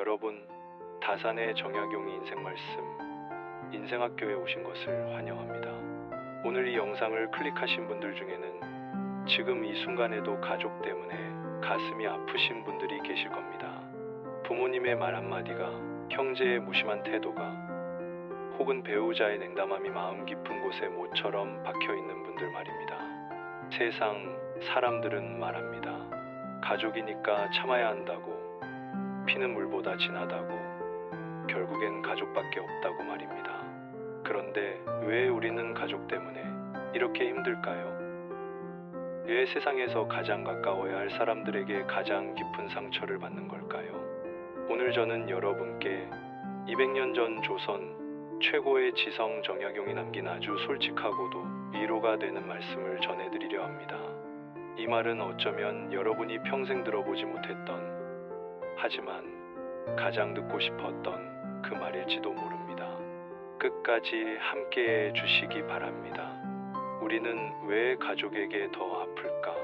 여러분, 다산의 정약용의 인생 말씀, 인생학교에 오신 것을 환영합니다. 오늘 이 영상을 클릭하신 분들 중에는 지금 이 순간에도 가족 때문에 가슴이 아프신 분들이 계실 겁니다. 부모님의 말 한마디가, 형제의 무심한 태도가, 혹은 배우자의 냉담함이 마음 깊은 곳에 못처럼 박혀있는 분들 말입니다. 세상 사람들은 말합니다. 가족이니까 참아야 한다고, 피는 물보다 진하다고, 결국엔 가족밖에 없다고 말입니다. 그런데 왜 우리는 가족 때문에 이렇게 힘들까요? 왜 세상에서 가장 가까워야 할 사람들에게 가장 깊은 상처를 받는 걸까요? 오늘 저는 여러분께 200년 전 조선 최고의 지성 정약용이 남긴 아주 솔직하고도 위로가 되는 말씀을 전해드리려 합니다. 이 말은 어쩌면 여러분이 평생 들어보지 못했던, 하지만 가장 듣고 싶었던 그 말일지도 모릅니다. 끝까지 함께해 주시기 바랍니다. 우리는 왜 가족에게 더 아플까?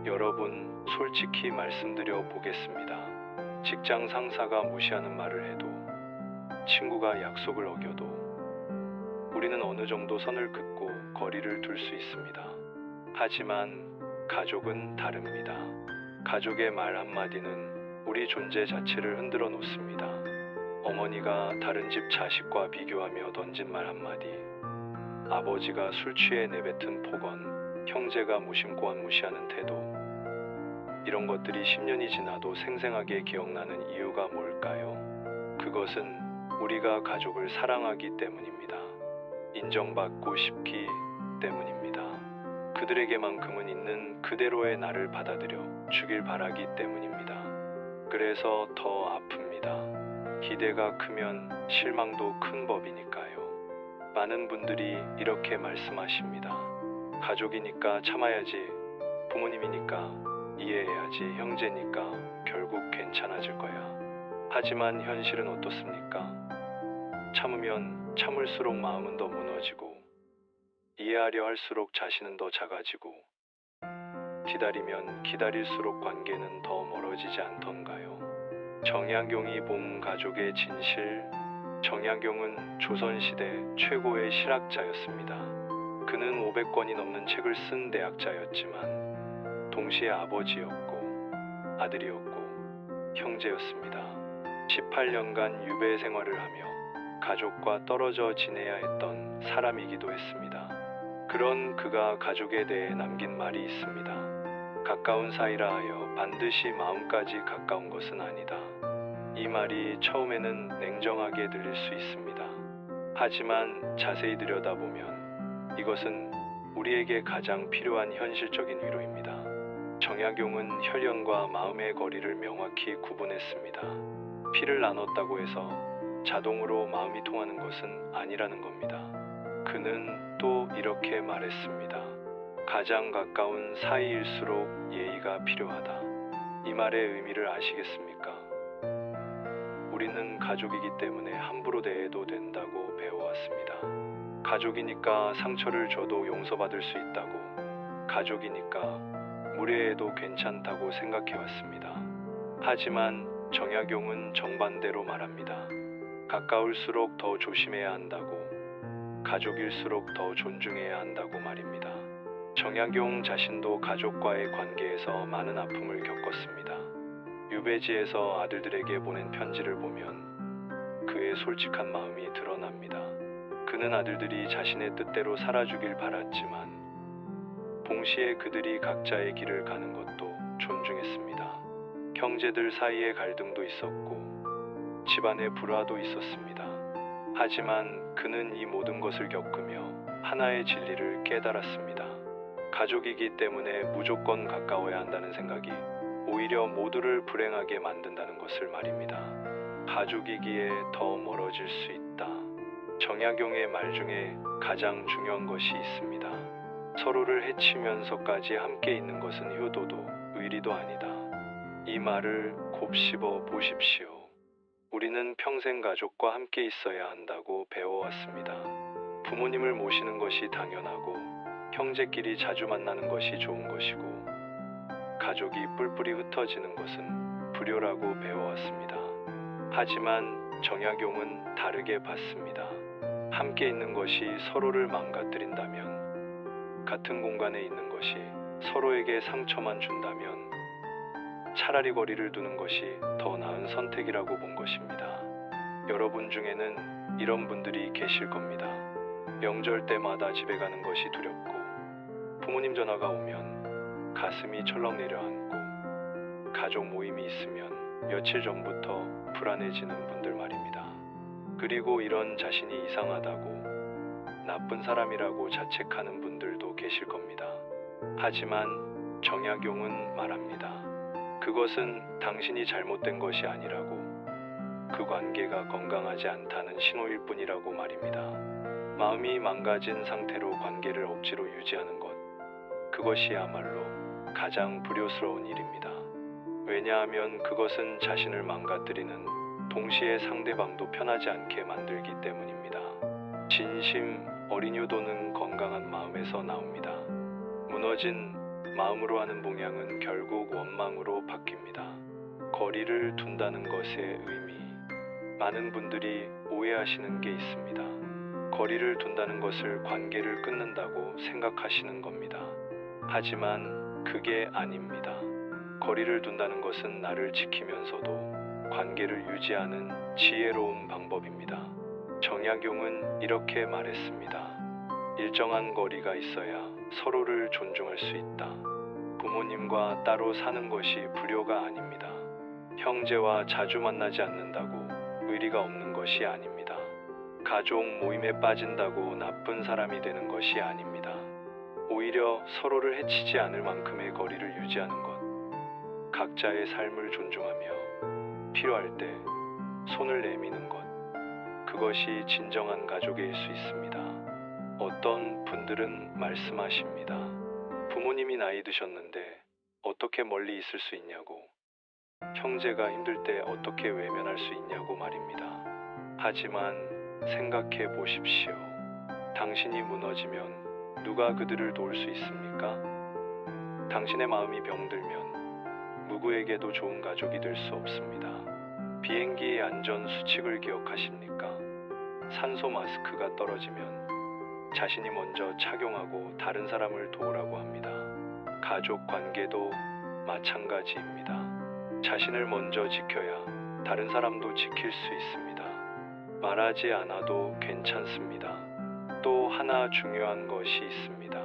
여러분, 솔직히 말씀드려 보겠습니다. 직장 상사가 무시하는 말을 해도, 친구가 약속을 어겨도 우리는 어느 정도 선을 긋고 거리를 둘 수 있습니다. 하지만 가족은 다릅니다. 가족의 말 한마디는 우리 존재 자체를 흔들어 놓습니다. 어머니가 다른 집 자식과 비교하며 던진 말 한마디, 아버지가 술 취해 내뱉은 폭언, 형제가 무심코한 무시하는 태도, 이런 것들이 10년이 지나도 생생하게 기억나는 이유가 뭘까요? 그것은 우리가 가족을 사랑하기 때문입니다. 인정받고 싶기 때문입니다. 그들에게만큼은 있는 그대로의 나를 받아들여 주길 바라기 때문입니다. 그래서 더 아픕니다. 기대가 크면 실망도 큰 법이니까요. 많은 분들이 이렇게 말씀하십니다. 가족이니까 참아야지, 부모님이니까 이해해야지, 형제니까 결국 괜찮아질 거야. 하지만 현실은 어떻습니까? 참으면 참을수록 마음은 더 무너지고, 이해하려 할수록 자신은 더 작아지고, 기다리면 기다릴수록 관계는 더 멀어지지 않던가요? 정약용이 본 가족의 진실. 정약용은 조선시대 최고의 실학자였습니다. 그는 500권이 넘는 책을 쓴 대학자였지만 동시에 아버지였고 아들이었고 형제였습니다. 18년간 유배 생활을 하며 가족과 떨어져 지내야 했던 사람이기도 했습니다. 그런 그가 가족에 대해 남긴 말이 있습니다. 가까운 사이라 하여 반드시 마음까지 가까운 것은 아니다. 이 말이 처음에는 냉정하게 들릴 수 있습니다. 하지만 자세히 들여다보면 이것은 우리에게 가장 필요한 현실적인 위로입니다. 정약용은 혈연과 마음의 거리를 명확히 구분했습니다. 피를 나눴다고 해서 자동으로 마음이 통하는 것은 아니라는 겁니다. 그는 또 이렇게 말했습니다. 가장 가까운 사이일수록 예의가 필요하다. 이 말의 의미를 아시겠습니까? 우리는 가족이기 때문에 함부로 대해도 된다고 배워왔습니다. 가족이니까 상처를 줘도 용서받을 수 있다고, 가족이니까 무례해도 괜찮다고 생각해왔습니다. 하지만 정약용은 정반대로 말합니다. 가까울수록 더 조심해야 한다고, 가족일수록 더 존중해야 한다고 말입니다. 정약용 자신도 가족과의 관계에서 많은 아픔을 겪었습니다. 유배지에서 아들들에게 보낸 편지를 보면 그의 솔직한 마음이 드러납니다. 그는 아들들이 자신의 뜻대로 살아주길 바랐지만 동시에 그들이 각자의 길을 가는 것도 존중했습니다. 형제들 사이에 갈등도 있었고 집안에 불화도 있었습니다. 하지만 그는 이 모든 것을 겪으며 하나의 진리를 깨달았습니다. 가족이기 때문에 무조건 가까워야 한다는 생각이 오히려 모두를 불행하게 만든다는 것을 말입니다. 가족이기에 더 멀어질 수 있다. 정약용의 말 중에 가장 중요한 것이 있습니다. 서로를 해치면서까지 함께 있는 것은 효도도 의리도 아니다. 이 말을 곱씹어 보십시오. 우리는 평생 가족과 함께 있어야 한다고 배워왔습니다. 부모님을 모시는 것이 당연하고 형제끼리 자주 만나는 것이 좋은 것이고 가족이 뿔뿔이 흩어지는 것은 불효라고 배워왔습니다. 하지만 정약용은 다르게 봤습니다. 함께 있는 것이 서로를 망가뜨린다면, 같은 공간에 있는 것이 서로에게 상처만 준다면 차라리 거리를 두는 것이 더 나은 선택이라고 본 것입니다. 여러분 중에는 이런 분들이 계실 겁니다. 명절 때마다 집에 가는 것이 두렵고, 부모님 전화가 오면 가슴이 철렁 내려앉고, 가족 모임이 있으면 며칠 전부터 불안해지는 분들 말입니다. 그리고 이런 자신이 이상하다고, 나쁜 사람이라고 자책하는 분들도 계실 겁니다. 하지만 정약용은 말합니다. 그것은 당신이 잘못된 것이 아니라고, 그 관계가 건강하지 않다는 신호일 뿐이라고 말입니다. 마음이 망가진 상태로 관계를 억지로 유지하는 것, 그것이야말로 가장 불효스러운 일입니다. 왜냐하면 그것은 자신을 망가뜨리는 동시에 상대방도 편하지 않게 만들기 때문입니다. 진심, 어린 효도는 건강한 마음에서 나옵니다. 무너진 마음으로 하는 봉양은 결국 원망으로 바뀝니다. 거리를 둔다는 것의 의미, 많은 분들이 오해하시는 게 있습니다. 거리를 둔다는 것을 관계를 끊는다고 생각하시는 겁니다. 하지만 그게 아닙니다. 거리를 둔다는 것은 나를 지키면서도 관계를 유지하는 지혜로운 방법입니다. 정약용은 이렇게 말했습니다. 일정한 거리가 있어야 서로를 존중할 수 있다. 부모님과 따로 사는 것이 불효가 아닙니다. 형제와 자주 만나지 않는다고 의리가 없는 것이 아닙니다. 가족 모임에 빠진다고 나쁜 사람이 되는 것이 아닙니다. 오히려 서로를 해치지 않을 만큼의 거리를 유지하는 것, 각자의 삶을 존중하며 필요할 때 손을 내미는 것, 그것이 진정한 가족일 수 있습니다. 어떤 분들은 말씀하십니다. 부모님이 나이 드셨는데 어떻게 멀리 있을 수 있냐고, 형제가 힘들 때 어떻게 외면할 수 있냐고 말입니다. 하지만 생각해 보십시오. 당신이 무너지면 누가 그들을 도울 수 있습니까? 당신의 마음이 병들면 누구에게도 좋은 가족이 될 수 없습니다. 비행기의 안전 수칙을 기억하십니까? 산소 마스크가 떨어지면 자신이 먼저 착용하고 다른 사람을 도우라고 합니다. 가족 관계도 마찬가지입니다. 자신을 먼저 지켜야 다른 사람도 지킬 수 있습니다. 말하지 않아도 괜찮습니다. 또 하나 중요한 것이 있습니다.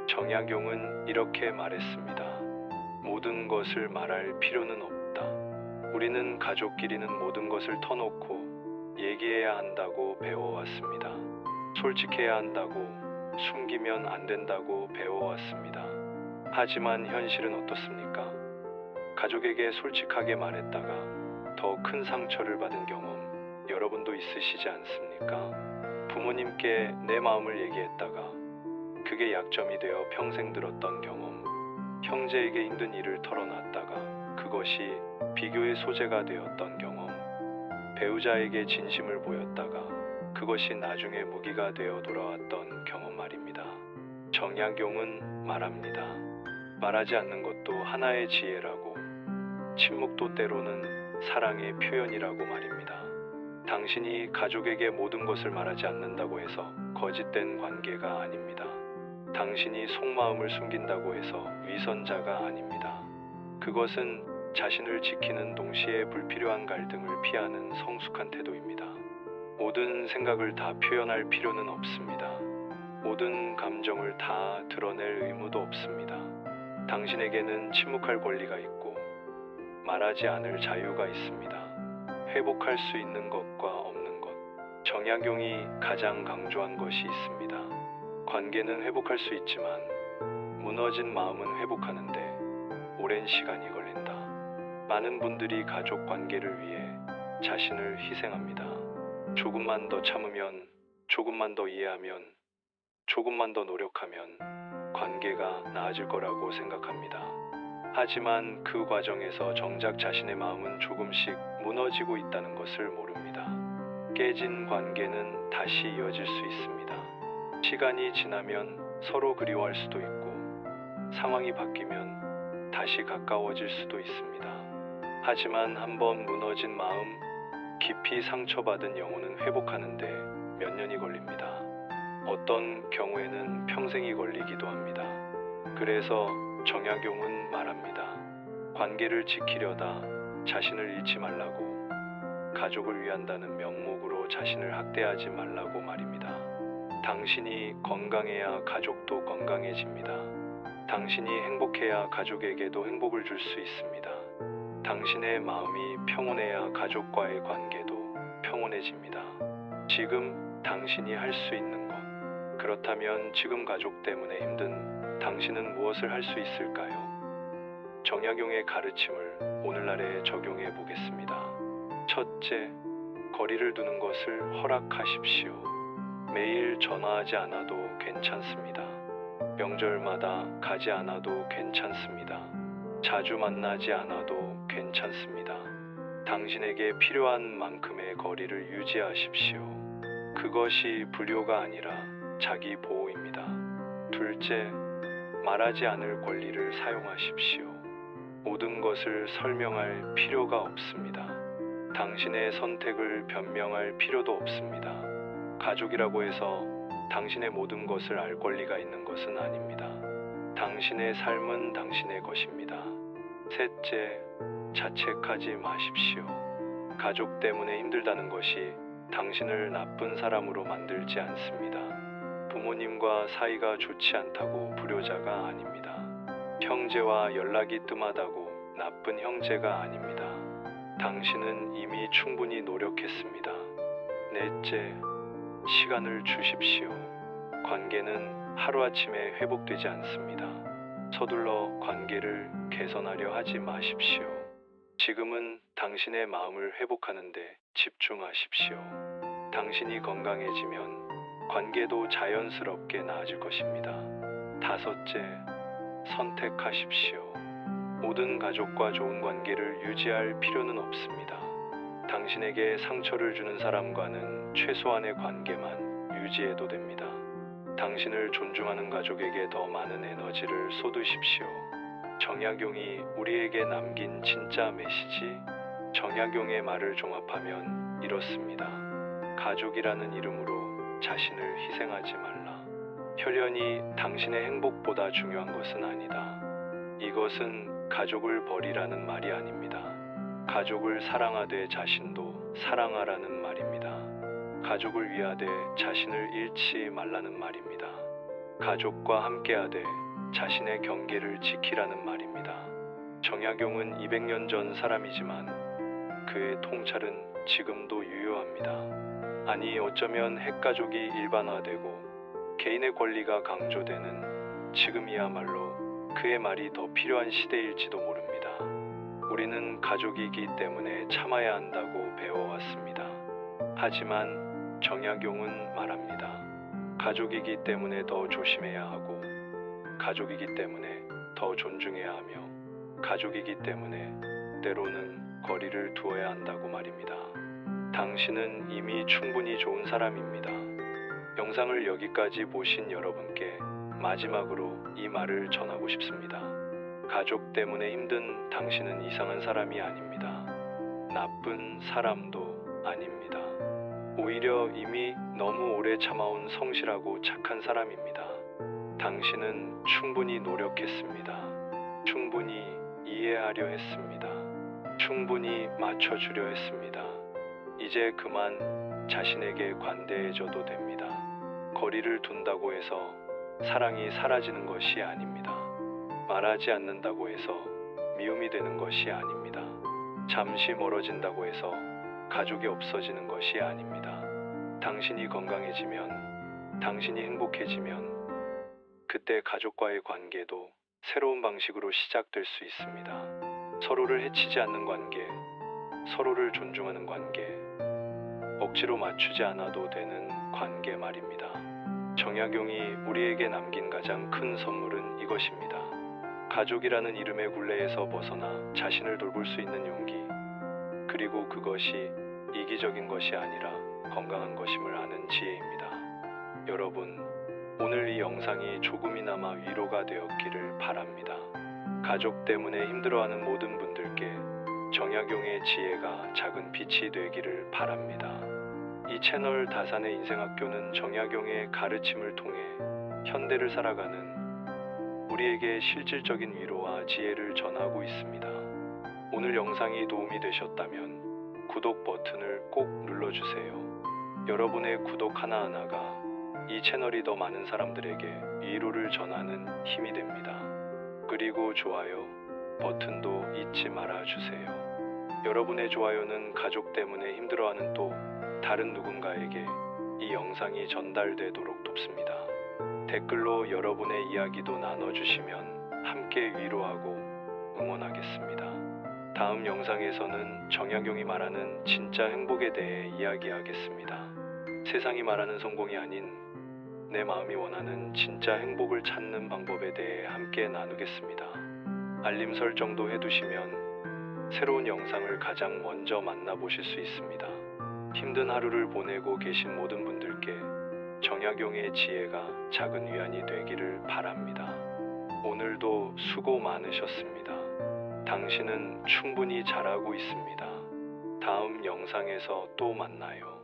정약용은 이렇게 말했습니다. 모든 것을 말할 필요는 없다. 우리는 가족끼리는 모든 것을 터놓고 얘기해야 한다고 배워왔습니다. 솔직해야 한다고, 숨기면 안 된다고 배워왔습니다. 하지만 현실은 어떻습니까? 가족에게 솔직하게 말했다가 더 큰 상처를 받은 경험 여러분도 있으시지 않습니까? 부모님께 내 마음을 얘기했다가 그게 약점이 되어 평생 들었던 경험, 형제에게 힘든 일을 털어놨다가 그것이 비교의 소재가 되었던 경험, 배우자에게 진심을 보였다가 그것이 나중에 무기가 되어 돌아왔던 경험 말입니다. 정약용은 말합니다. 말하지 않는 것도 하나의 지혜라고, 침묵도 때로는 사랑의 표현이라고 말입니다. 당신이 가족에게 모든 것을 말하지 않는다고 해서 거짓된 관계가 아닙니다. 당신이 속마음을 숨긴다고 해서 위선자가 아닙니다. 그것은 자신을 지키는 동시에 불필요한 갈등을 피하는 성숙한 태도입니다. 모든 생각을 다 표현할 필요는 없습니다. 모든 감정을 다 드러낼 의무도 없습니다. 당신에게는 침묵할 권리가 있고 말하지 않을 자유가 있습니다. 회복할 수 있는 것과 없는 것. 정약용이 가장 강조한 것이 있습니다. 관계는 회복할 수 있지만 무너진 마음은 회복하는데 오랜 시간이 걸린다. 많은 분들이 가족 관계를 위해 자신을 희생합니다. 조금만 더 참으면, 조금만 더 이해하면, 조금만 더 노력하면 관계가 나아질 거라고 생각합니다. 하지만 그 과정에서 정작 자신의 마음은 조금씩 무너지고 있다는 것을 모릅니다. 깨진 관계는 다시 이어질 수 있습니다. 시간이 지나면 서로 그리워할 수도 있고, 상황이 바뀌면 다시 가까워질 수도 있습니다. 하지만 한번 무너진 마음, 깊이 상처받은 영혼은 회복하는데 몇 년이 걸립니다. 어떤 경우에는 평생이 걸리기도 합니다. 그래서 정약용은 말합니다. 관계를 지키려다 자신을 잃지 말라고, 가족을 위한다는 명목으로 자신을 학대하지 말라고 말입니다. 당신이 건강해야 가족도 건강해집니다. 당신이 행복해야 가족에게도 행복을 줄 수 있습니다. 당신의 마음이 평온해야 가족과의 관계도 평온해집니다. 지금 당신이 할 수 있는 것. 그렇다면 지금 가족 때문에 힘든 당신은 무엇을 할 수 있을까요? 정약용의 가르침을 오늘날에 적용해 보겠습니다. 첫째, 거리를 두는 것을 허락하십시오. 매일 전화하지 않아도 괜찮습니다. 명절마다 가지 않아도 괜찮습니다. 자주 만나지 않아도 괜찮습니다. 당신에게 필요한 만큼의 거리를 유지하십시오. 그것이 불효가 아니라 자기 보호입니다. 둘째, 말하지 않을 권리를 사용하십시오. 모든 것을 설명할 필요가 없습니다. 당신의 선택을 변명할 필요도 없습니다. 가족이라고 해서 당신의 모든 것을 알 권리가 있는 것은 아닙니다. 당신의 삶은 당신의 것입니다. 셋째, 자책하지 마십시오. 가족 때문에 힘들다는 것이 당신을 나쁜 사람으로 만들지 않습니다. 부모님과 사이가 좋지 않다고 불효자가 아닙니다. 형제와 연락이 뜸하다고 나쁜 형제가 아닙니다. 당신은 이미 충분히 노력했습니다. 넷째, 시간을 주십시오. 관계는 하루아침에 회복되지 않습니다. 서둘러 관계를 개선하려 하지 마십시오. 지금은 당신의 마음을 회복하는 데 집중하십시오. 당신이 건강해지면 관계도 자연스럽게 나아질 것입니다. 다섯째, 선택하십시오. 모든 가족과 좋은 관계를 유지할 필요는 없습니다. 당신에게 상처를 주는 사람과는 최소한의 관계만 유지해도 됩니다. 당신을 존중하는 가족에게 더 많은 에너지를 쏟으십시오. 정약용이 우리에게 남긴 진짜 메시지, 정약용의 말을 종합하면 이렇습니다. 가족이라는 이름으로 자신을 희생하지 말라. 혈연이 당신의 행복보다 중요한 것은 아니다. 이것은 가족을 버리라는 말이 아닙니다. 가족을 사랑하되 자신도 사랑하라는 말입니다. 가족을 위하되 자신을 잃지 말라는 말입니다. 가족과 함께하되 자신의 경계를 지키라는 말입니다. 정약용은 200년 전 사람이지만 그의 통찰은 지금도 유효합니다. 아니, 어쩌면 핵가족이 일반화되고 개인의 권리가 강조되는 지금이야말로 그의 말이 더 필요한 시대일지도 모릅니다. 우리는 가족이기 때문에 참아야 한다고 배워왔습니다. 하지만 정약용은 말합니다. 가족이기 때문에 더 조심해야 하고, 가족이기 때문에 더 존중해야 하며, 가족이기 때문에 때로는 거리를 두어야 한다고 말입니다. 당신은 이미 충분히 좋은 사람입니다. 영상을 여기까지 보신 여러분께 마지막으로 이 말을 전하고 싶습니다. 가족 때문에 힘든 당신은 이상한 사람이 아닙니다. 나쁜 사람도 아닙니다. 오히려 이미 너무 오래 참아온 성실하고 착한 사람입니다. 당신은 충분히 노력했습니다. 충분히 이해하려 했습니다. 충분히 맞춰주려 했습니다. 이제 그만 자신에게 관대해져도 됩니다. 거리를 둔다고 해서 사랑이 사라지는 것이 아닙니다. 말하지 않는다고 해서 미움이 되는 것이 아닙니다. 잠시 멀어진다고 해서 가족이 없어지는 것이 아닙니다. 당신이 건강해지면, 당신이 행복해지면 그때 가족과의 관계도 새로운 방식으로 시작될 수 있습니다. 서로를 해치지 않는 관계, 서로를 존중하는 관계, 억지로 맞추지 않아도 되는 관계 말입니다. 정약용이 우리에게 남긴 가장 큰 선물은 이것입니다. 가족이라는 이름의 굴레에서 벗어나 자신을 돌볼 수 있는 용기, 그리고 그것이 이기적인 것이 아니라 건강한 것임을 아는 지혜입니다. 여러분, 오늘 이 영상이 조금이나마 위로가 되었기를 바랍니다. 가족 때문에 힘들어하는 모든 분들께 정약용의 지혜가 작은 빛이 되기를 바랍니다. 이 채널 다산의 인생학교는 정약용의 가르침을 통해 현대를 살아가는 우리에게 실질적인 위로와 지혜를 전하고 있습니다. 오늘 영상이 도움이 되셨다면 구독 버튼을 꼭 눌러주세요. 여러분의 구독 하나하나가 이 채널이 더 많은 사람들에게 위로를 전하는 힘이 됩니다. 그리고 좋아요 버튼도 잊지 말아주세요. 여러분의 좋아요는 가족 때문에 힘들어하는 또 다른 누군가에게 이 영상이 전달되도록 돕습니다. 댓글로 여러분의 이야기도 나눠주시면 함께 위로하고 응원하겠습니다. 다음 영상에서는 정약용이 말하는 진짜 행복에 대해 이야기하겠습니다. 세상이 말하는 성공이 아닌 내 마음이 원하는 진짜 행복을 찾는 방법에 대해 함께 나누겠습니다. 알림 설정도 해두시면 새로운 영상을 가장 먼저 만나보실 수 있습니다. 힘든 하루를 보내고 계신 모든 분들께 정약용의 지혜가 작은 위안이 되기를 바랍니다. 오늘도 수고 많으셨습니다. 당신은 충분히 잘하고 있습니다. 다음 영상에서 또 만나요.